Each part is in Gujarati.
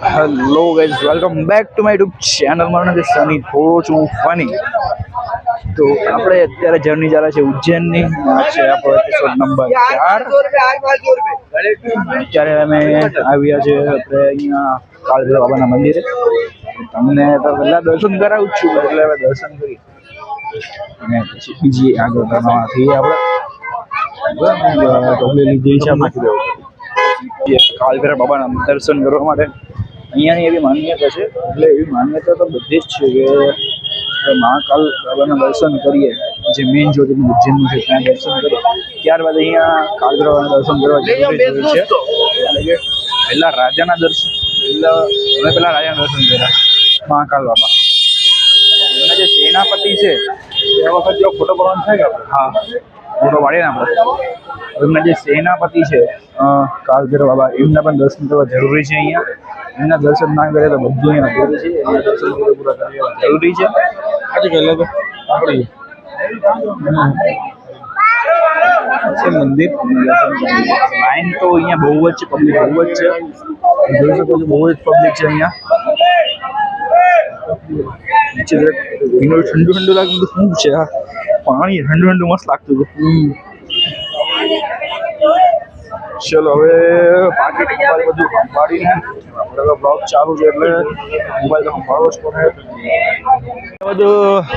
Hello guys, welcome back to my YouTube channel. મારું નામ છે સની, થોડો છું ફની. તો આપણે અત્યારે જર્ની ચાલે છે ઉજ્જૈનની. આ છે આપણો એપિસોડ નંબર 4. અત્યારે અમે આવ્યા છે આપણે અહીંયા કાળભૈરવ બાબાના મંદિરે. તમને તો પહેલાં દર્શન કરાવું જ છું, એટલે હવે દર્શન કરી અને પછી બીજી આગળ કરવાના થઈએ આપણે. ટોપલી લીધી છે આપણે કાળભૈરવ બાબાના દર્શન કરવા માટે. અહીંયાની એવી માન્યતા છે, એટલે એવી માન્યતા તો બધી જ છે કે મહાકાલ બાબાના દર્શન કરીએ, જે મેઇન જ્યોતિર્લિંગ ઉજ્જૈનનું છે ત્યાં દર્શન કરીએ, ત્યારબાદ અહીંયા કાળભૈરવના દર્શન કરવા જરૂરી છે. એટલે કે પહેલાં રાજાના દર્શન રાજાના દર્શન કર્યા મહાકાલ બાબા. એમના જે સેનાપતિ છે એ વખત જો ફોટો પાડવાનો થાય કે હા ફોટો પાડીએ ને આપણે. એમના જે સેનાપતિ છે કાળભૈરવ બાબા, એમના પણ દર્શન કરવા જરૂરી છે. અહીંયા એમના દર્શન ના કરે તો બધું અહીંયા જરૂરી છે. એમના દર્શન પૂરા કરવા જરૂરી છે. આજે પહેલાં તો આપણે મંદિર લાઈન તો અહીંયા બહુ જ છે, પબ્લિક બહુ જ છે. જોઈ શકો છો, બહુ જ પબ્લિક છે અહીંયા. ઠંડુ ઠંડુ લાગતું હતું. શું છે આ પાણી ઠંડુ ઠંડુ મસ્ત લાગતું હતું. ચલો હવે પાકીટ મોબાઈલ બધું સંભાળીને આપણે બ્લોગ ચાલુ છે, એટલે મોબાઈલ તો સંભાળવો જ પડે. બધું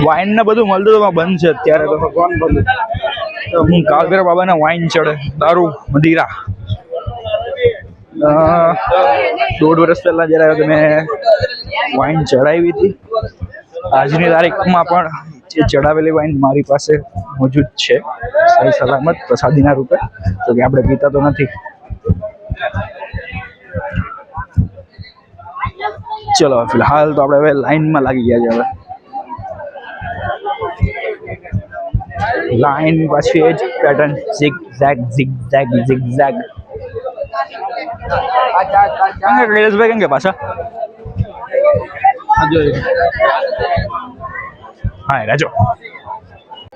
વાઇન ને બધું મળતું હતું, બંધ છે અત્યારે. તો કોણ બધું હું કાળભૈરવ બાબાના વાઇન ચડે, દારૂ, મદીરા. 1.5 વર્ષ પહેલા જ્યારે મેં વાઇન ચડાવી હતી, આજની તારીખમાં પણ જે ચડાવેલી વાઇન મારી પાસે મોજૂદ છે, સહી સલામત પ્રસાદીના રૂપે. તો કે આપણે પીતા તો નથી. ચલો ફિલહાલ તો આપણે હવે લાઈનમાં લાગી ગયા છે. હવે લાઈન પાછી એ જ pattern, zig zag zig zag zig zag. કૈલાસભાઈ કેમ કે પાછા હા રાજો.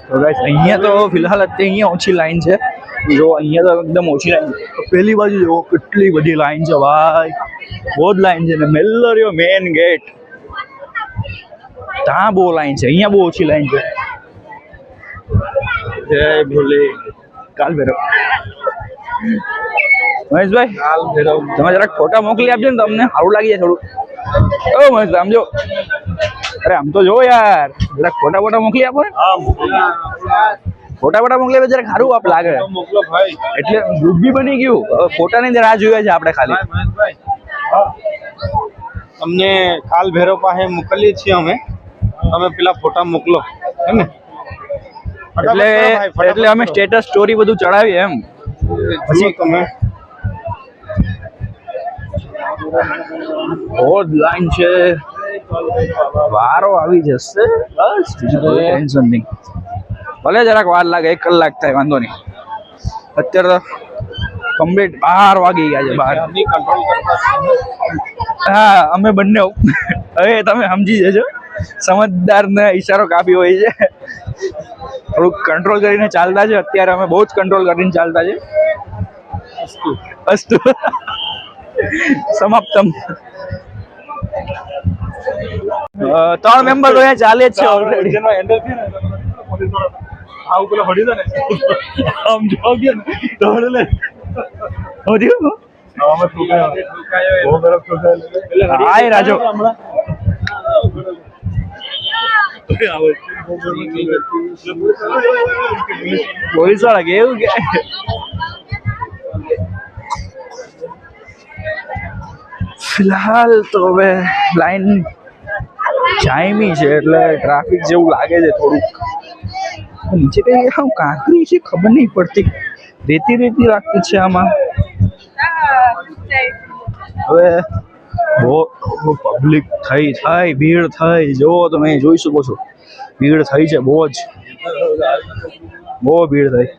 તો ગાઈસ અહીંયા તો ફિલહાલ અત્યારે અહીંયા ઓછી લાઈન છે. જો અહીંયા તો એકદમ ઓછી લાઈન છે. પહેલી બાજુ જો કેટલી બધી લાઈન છે ભાઈ, બહુ જ લાઈન છે. ને મેલ્લો રહ્યો મેન ગેટ, ત્યાં બહુ લાઈન છે. અહીંયા બહુ ઓછી લાઈન છે. જય ભોલે કાળભૈરવ. મહેશભાઈ તમે જરાક ફોટા મોકલી આપજો ને, તમને સારું લાગી જાય થોડું. ઓ મહેશભાઈ આમ જો, અરે આમ તો જો યાર, જરાક ફોટા મોકલી આપો ને. ફોટા મોકલી આપો જરાક સારું આપ લાગે. એટલે ગ્રુપ બી બની ગયું, ફોટાની રાહ જોઈએ છે આપણે ખાલી. તમને કાળભૈરવ પાસે મોકલીએ છીએ અમે, તમે પેલા ફોટા મોકલો હે ને. એટલે અમે સ્ટેટસ સ્ટોરી બધું ચડાવીએ એમ. પછી તમે બહુ જ લાઈન છે, વારો આવી જશે બસ, બીજું કોઈ ટેન્શન નહીં. ભલે જરાક વાર લાગે, 1 કલાક થાય, વાંધો નહીં. અત્યારે તો કમ્પ્લીટ 12 વાગી ગયા છે. 12 હા અમે બંને હવે તમે સમજી જજો, સમજદાર ને ઈશારો કાપી હોય છે. થોડુંક કંટ્રોલ કરીને ચાલતા છે અત્યારે. અમે બહુ જ કંટ્રોલ કરીને ચાલતા છે. અસ્તુ સમાપ્તમ. 3 મેમ્બર તો અહીંયા ચાલે જ છે ઓલરેડી. હાય રાજો. પોલીસ વાળા કેવું કે ફિલહાલ તો હવે લાઈન જામી છે, એટલે ટ્રાફિક જેવું લાગે છે થોડુંક. નીચે કઈ આમ કાંકરી છે, ખબર નહીં પડતી, રેતી લાગતી છે આમાં. હવે બહુ પબ્લિક થઈ, ભીડ થઈ. જો તમે જોઈ શકો છો, ભીડ થઈ છે બહુ ભીડ થઈ.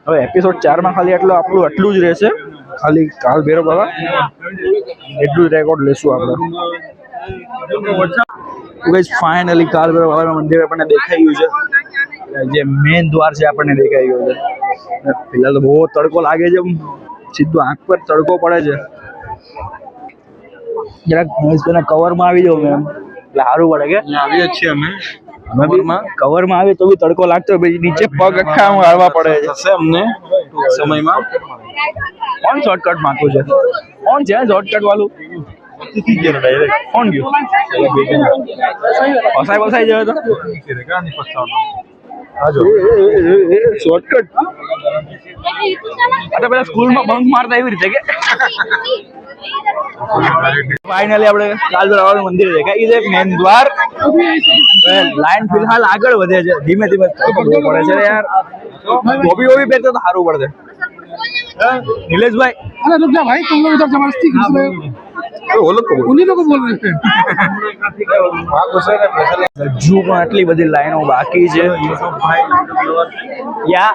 હવે એપિસોડ 4માં ખાલી આટલું જ રહેશે, ખાલી કાળભૈરવ બાબા એટલું જ રેકોર્ડ લેશું આપણે. ફાઇનલી કાળભૈરવ બાબાના મંદિર આપણને દેખાઈ ગયું છે. જે મેન દ્વાર છે આપણને દેખાઈ ગયો છે. ફિલહાલ તો બહુ તડકો લાગે છે, સીધું આંખ પર તડકો પડે છે. જરાક મહેશભાઈના કવરમાં આવી જાઉં મેં એમ એટલે સારું પડે કે અહીંયા આવીએ છીએ અમે કવરમાં આવે તો બી તડકો લાગતો હોય પછી નીચે પગ આખા હાલવા પડે છે થશે અમને ટૂંક સમયમાં. કોણ શોર્ટકટ માંગતું છે કોણ છે શોર્ટકટ વાળું કોણ ગયું ફસાઈ ફસાઈ જાય તો શોર્ટકટ પેલા સ્કૂલમાં બંક મારતા એવી રીતે કે ફાઇનલી આપણે કાલભૈરવ મંદિર દેખાય છે મેન દ્વાર. લાઈન ફિલહાલ આગળ વધે છે ધીમે ધીમે પડે છે યાર. ટોપી વોપી પહેરતો તો સારું પડશે नीलेश भाई. अरे रुक जा भाई, तुम लोग इधर जबरदस्ती घुस रहे हो. वो लोग उन्हीं लोग को बोल रहे थे. હજુ પણ આટલી બધી લાઈનો બાકી છે યા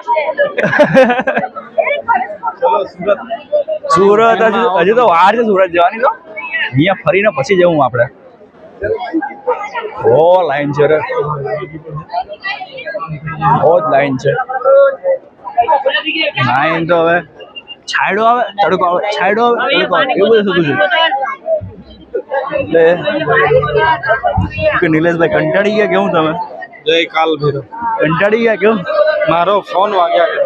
સુરત હજુ તો વાર છે સુરત જવાની. તો અહીંયા ફરીને પછી જવું આપણે. ઓ લાઈન છે રે, બહુ જ લાઈન છે. લાઈન તો હવે છાયડો આવે તડકો આવે, છાયડો આવે તડકો આવે, એવું બધું થતું છે. એટલે નિલેશભાઈ કંટાળી ગયા કેવું તમે? જય કાલભૈરવ. કંટાળી ગયા કેવું? મારો ફોન વાગ્યા કરે.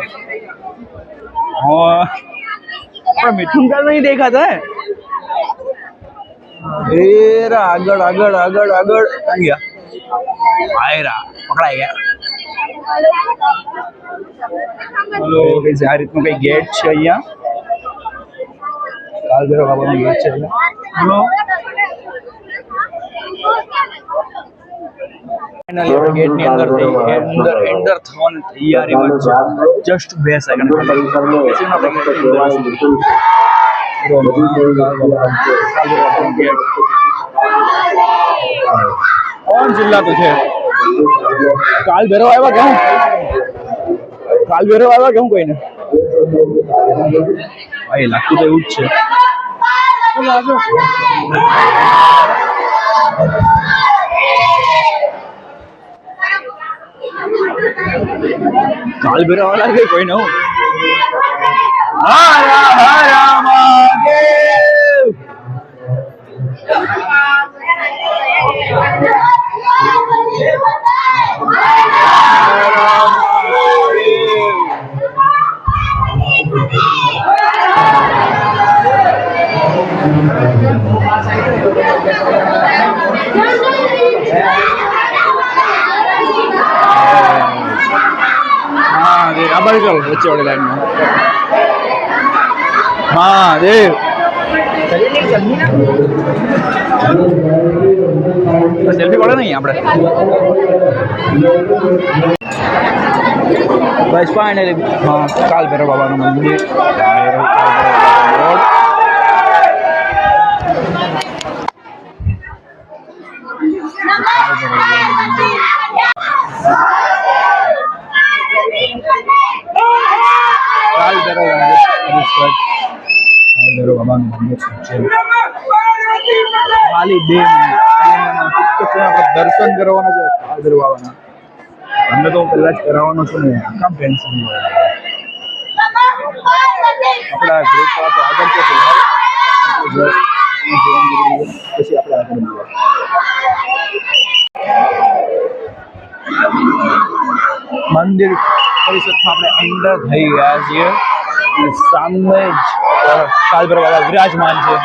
हाँ पर मिठुन का नहीं देखा था एरा आगड़ आगड़ आगड़ आगड़ आ गया आयरा पकड़ा गया. हेलो गाइस, આ રીતનું કઈ ગેટ છે અહીંયા. કાલભૈરવ બાબાનો ગેટ છે અહીંયા. હેલો ફાઇનલી આપણે ગેટ ની અંદર એન્ટર થવાની તૈયારીમાં છે. જસ્ટ 2 સેકન્ડ કોણ ચિલ્લાતું છે? કાલભૈરવ આવ્યા કેમ? કાલભૈરવ આવ્યા કેમ? કોઈને ભાઈ લાગતું તો એવું જ છે. કાલભૈરવ વાળા કે કોઈ નું હરા હરા મહાદેવ. આભાર ચાલો વચ્ચે વાળી લાઈનમાં. મહાદેવ સેલ્ફી પડે નહીં આપણે. બસ ફાઇનલી કાલભૈરવ બાબાનું મંદિર. કાલભૈરવ બાબાનું મંદિર છે. ખાલી 2 મિનિટ આપણે દર્શન કરવાના છે કાલભૈરવ બાબાના. અમને તો પહેલા જ કરાવવાનો છું ને, કામ ટેન્શન નહીં હોય. આપણા ગ્રુપ તો આગળ છે પછી આપણે આગળ મળીએ. મંદિર પરિષદમાં આપણે એન્ટર થઈ ગયા છીએ. સામે જ કાલભૈરવ બાબા વિરાજમાન છે.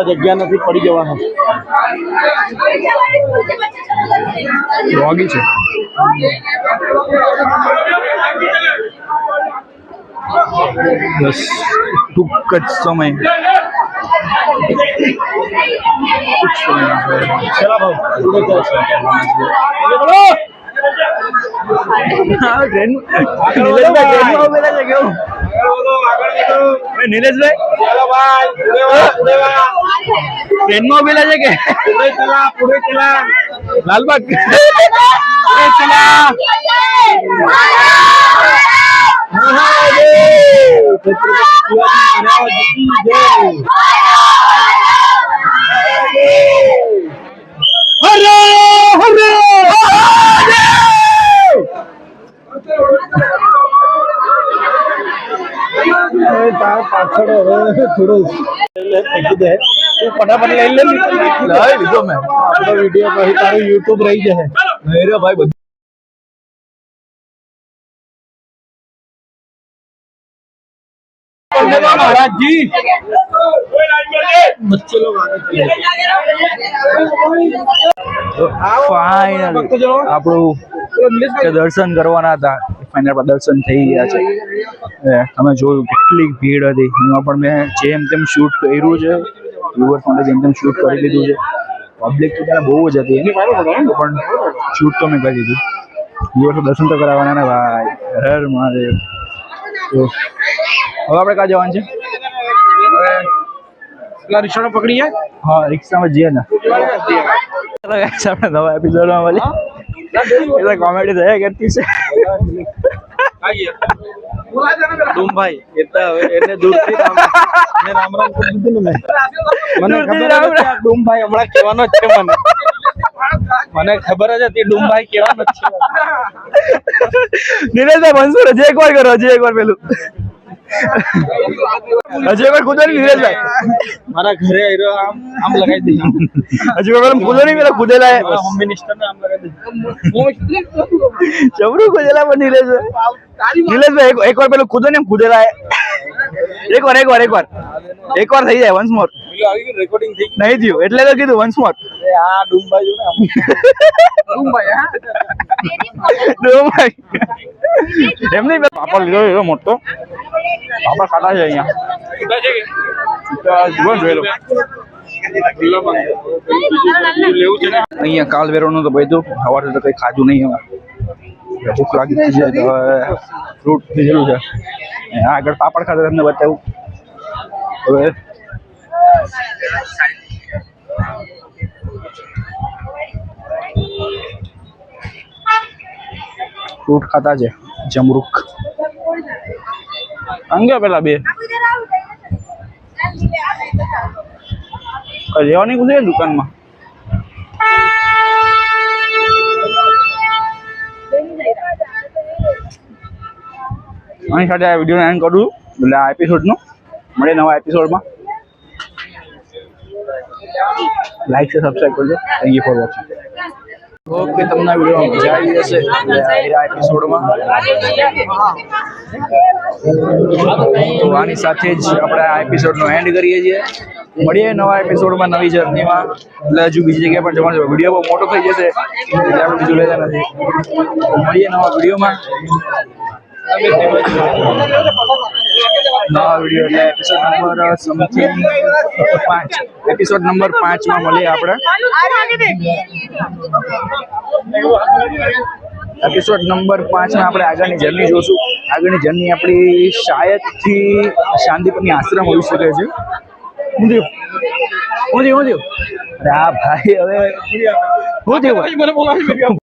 જગ્યા નથી, પડી જવાનું. રોગી છે. બસ ટૂંક જ સમય નીલેશભાઈ चलो भाई पूरे वाला ટ્રેનમાં ઉભેલા છે કે पूरे चला લાલબાગ હરે હરે તાર પાછળ હવે થોડું ફેંકી દે તું ફટાફટ લઈ લે લાવી લીધો મેં આપણો વિડીયો પછી તારું યુટ્યુબ રહી જશે નહીં રે ભાઈ બધું महाराज जी बच्चे लोग आगे ફાઇનલ આપણું જે દર્શન કરવાના હતા ફાઇનલ પર દર્શન થઈ ગયા છે તમે જોયું કેટલી ભીડ હતી એમાં પણ મેં જેમ તેમ શૂટ કર્યું છે વ્યુઅર્સ માટે જેમ તેમ શૂટ કરી લીધું છે પબ્લિક તો ત્યારે બહુ જ હતી તો પણ શૂટ તો મેં કરી દીધું વ્યુઅર્સ દર્શન તો કરાવવાના ને ભાઈ હર મહાદેવ તો હવે આપણે ક્યાં જવાનું છે रिक्शा पकड़ी है હા રિક્ષામાં જઈએ ને ચલો guys, આપણે નવા એપિસોડમાં મળી એટલે કોમેડી થયા કરતી છે डूम भाई इतना એને દૂરથી મને રામ રામ કરી દીધું ને મને ખબર હતી આ ડૂમ ભાઈ હમણાં કહેવાનો જ છે મને ખબર જ હતી ડૂમ ભાઈ કહેવાનો જ છે નીરજભાઈ બનશું હજી એકવાર કરો હજી એકવાર પેલું હજી એકવાર કૂદો નહીં નીરજભાઈ મારા ઘરે આવ્યો આમ લગાવી દીધું હજી એકવાર કૂદો નહીં પેલા કૂદેલા હોમ મિનિસ્ટર ને આમ લગાવી દીધું જબરું કૂદેલા પણ નીરજભાઈ એકવાર પેલું કૂદો ને કૂદેલા એકવાર થઈ જાય વન્સ મોર રેકોર્ડિંગ થઈ નહીં થયું એટલે તો કીધું વન્સ મોર આ ડૂમ ભાઈ જો ને એમ નહીં પાપડ લીધો એવો મોટો પાપડ ખાટા છે અહીંયા જોઈ લો અહીંયા કાલવેરોનું તો બધું સવારે તો કઈ ખાધું નહીં હવે ભૂખ લાગી છે તો હવે ફ્રૂટ લીધેલું છે આગળ પાપડ ખાધા તમને બતાવું હવે ફ્રૂટ ખાતા છે જમરૂક અંગે પેલા બે લેવાની કુદે દુકાનમાં અહીં સાથે આ વિડીયો એન્ડ કરું એટલે આ એપિસોડનો મળે નવા એપિસોડમાં લાઈક છે સબસ્ક્રાઈબ કરજો thank you for watching okay તમને વિડીયો મજા આવી જશે આ એપિસોડમાં તો આની સાથે જ આપણે આ એપિસોડનો એન્ડ કરીએ છીએ મળીએ નવા એપિસોડમાં નવી જર્નીમાં એટલે હજુ બીજી જગ્યાએ પણ જવાનું છે વિડીયો બહુ મોટો થઈ જશે એટલે આપણે બીજું લેતા નથી મળીએ નવા વિડીયોમાં નવા વિડીયો એટલે એપિસોડ નંબર 5 માં મળીએ આપણે એપિસોડ નંબર 5 માં આપણે આગળની જર્ની જોશું આગળની જર્ની આપણી શાયદથી શાંતિપુરની આશ્રમ હોઈ શકે છે હું થયું અરે આ ભાઈ હવે શું થયું